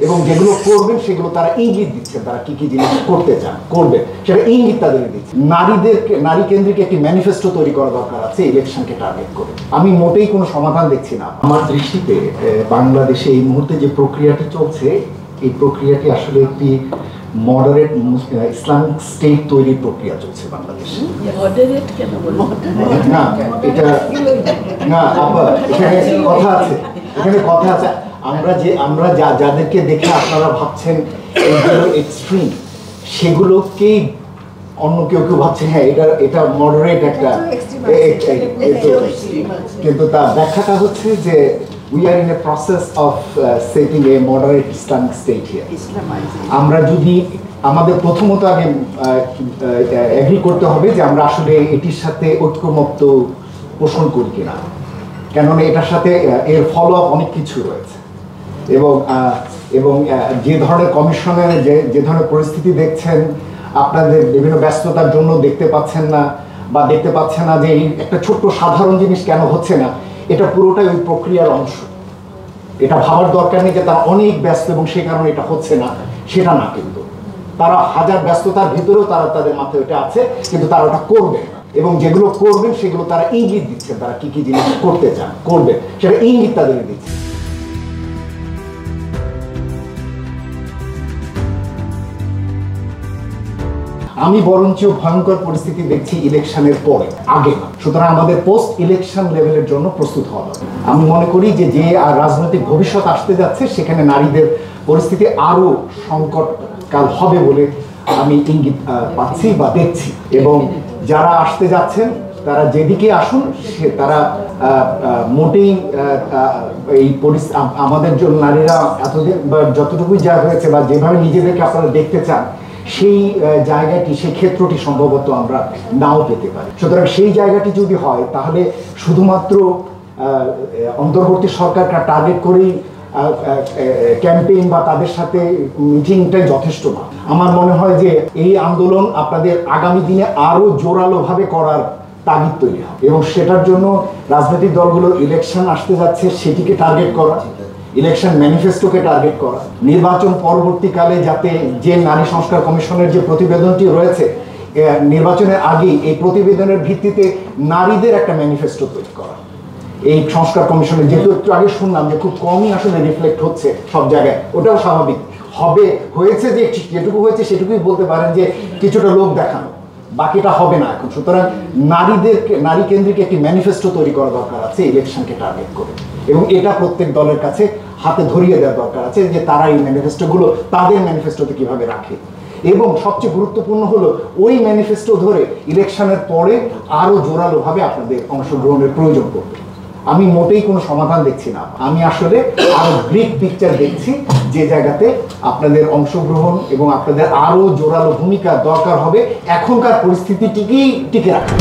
এবং যেগুলো করবেন সেগুলো তারা ইঙ্গিত দিচ্ছেন, তারা কি কি জিনিস করতে চান করবে সেটা ইঙ্গিত তাদের দিচ্ছে। নারী কেন্দ্রিক একটি ম্যানিফেস্টো তৈরি করা দরকার আছে ইলেকশনকে টার্গেট করে। আমি মোটেই কোনো সমাধান দেখছি না। আমার দৃষ্টিতে বাংলাদেশে এই মুহূর্তে যে প্রক্রিয়াটি চলছে, এই প্রক্রিয়াটি আসলে একটি মডারেট ইসলামিক স্টেট তৈরির প্রক্রিয়া চলছে বাংলাদেশে। না এটা না আবার এখানে কথা আছে আমরা যাদেরকে দেখে আপনারা ভাবছেন এগুলো এক্সট্রিম, সেগুলোকেই অন্য কেউ ভাবছে হ্যাঁ এটা মডারেট একটা, কিন্তু তার ব্যাখ্যাটা হচ্ছে যে we are in a process of setting a moderate Islamic state here. আমরা যদি আমাদের প্রথমত আগে এগ্রি করতে হবে যে আমরা আসলে এটির সাথে ঐক্যমত্য পোষণ করি কিনা, কেননা এটার সাথে এর ফলো আপ অনেক কিছু রয়েছে। এবং যে ধরনের কমিশনের যে ধরনের পরিস্থিতি দেখছেন, আপনাদের বিভিন্ন ব্যস্ততার জন্য দেখতে পাচ্ছেন না যে এই একটা ছোট্ট সাধারণ জিনিস কেন হচ্ছে না, এটা পুরোটাই ওই প্রক্রিয়ার অংশ। এটা ভাবার দরকার নেই যে তারা অনেক ব্যস্ত এবং সেই কারণে এটা হচ্ছে না, সেটা না। কিন্তু তারা হাজার ব্যস্ততার ভিতরেও তাদের মাথায় ওটা আছে, কিন্তু তারা ওটা করবে না। এবং যেগুলো করবেন সেগুলো তারা ইঙ্গিত দিচ্ছেন, তারা কি কি জিনিস করতে চান করবে সেটা ইঙ্গিত তাদের দিচ্ছে। আমি বরঞ্চ ভয়ঙ্কর পরিস্থিতি দেখছি ইলেকশনের পরে, আগে না। সুতরাং আমাদের পোস্ট ইলেকশন লেভেলের জন্য প্রস্তুত হওয়া দরকার। আমি মনে করি যে রাজনৈতিক ভবিষ্যৎ আসতে যাচ্ছে, সেখানে নারীদের পরিস্থিতি আরো সংকটকাল হবে বলে আমি ইঙ্গিত পাচ্ছি বা দেখছি। এবং যারা আসতে যাচ্ছেন তারা যেদিকে আসুন, তারা মোটেই এই আমাদের জন্য নারীরা এতদিন বা যতটুকুই যা হয়েছে বা যেভাবে নিজেদেরকে আপনারা দেখতে চান, সেই জায়গাটি, সেই ক্ষেত্রটি সম্ভবত আমরা নাও পেতে পারি। সুতরাং সেই জায়গাটি যদি হয়, তাহলে শুধুমাত্র অন্তর্বর্তী সরকারকে টার্গেট করেই ক্যাম্পেইন বা তাদের সাথে মিটিংটাই যথেষ্ট না। আমার মনে হয় যে এই আন্দোলন আপনাদের আগামী দিনে আরো জোরালোভাবে করার তাগিদ তৈরি হবে, এবং সেটার জন্য রাজনৈতিক দলগুলো ইলেকশন আসতে যাচ্ছে সেটিকে টার্গেট করা, ইলেকশন ম্যানিফেস্টোকে টার্গেট করা, নির্বাচন পরবর্তীকালে যাতে যে নারী সংস্কার কমিশনের যে প্রতিবেদনটি রয়েছে, নির্বাচনের আগেই এই প্রতিবেদনের ভিত্তিতে নারীদের একটা ম্যানিফেস্টো তৈরি করা। এই সংস্কার কমিশনের যেহেতু একটু আগে শুনলাম যে খুব কমই আসলে রিফ্লেক্ট হচ্ছে সব জায়গায়, ওটাও স্বাভাবিক হয়েছে যে যেটুকু হয়েছে সেটুকুই বলতে পারেন যে কিছুটা লোক দেখানো, বাকিটা হবে না এখন। সুতরাং নারী কেন্দ্রিক একটি ম্যানিফেস্টো তৈরি করা দরকার আছে ইলেকশনকে টার্গেট করে, এবং এটা প্রত্যেক দলের কাছে হাতে ধরিয়ে দেওয়া দরকার আছে যে তারা এই ম্যানিফেস্টোগুলো তাদের ম্যানিফেস্টোতে কিভাবে রাখে। এবং সবচেয়ে গুরুত্বপূর্ণ হলো ওই ম্যানিফেস্টো ধরে ইলেকশনের পরে আরো জোরালোভাবে আপনাদের অংশগ্রহণের প্রয়োজন পড়বে। আমি মোটেই কোনো সমাধান দেখছি না, আমি আসলে আরো গ্রিক পিকচার দেখছি যে জায়গাতে আপনাদের অংশগ্রহণ এবং আপনাদের আরো জোরালো ভূমিকা দরকার হবে এখনকার পরিস্থিতিটিকেই টিকে রাখা।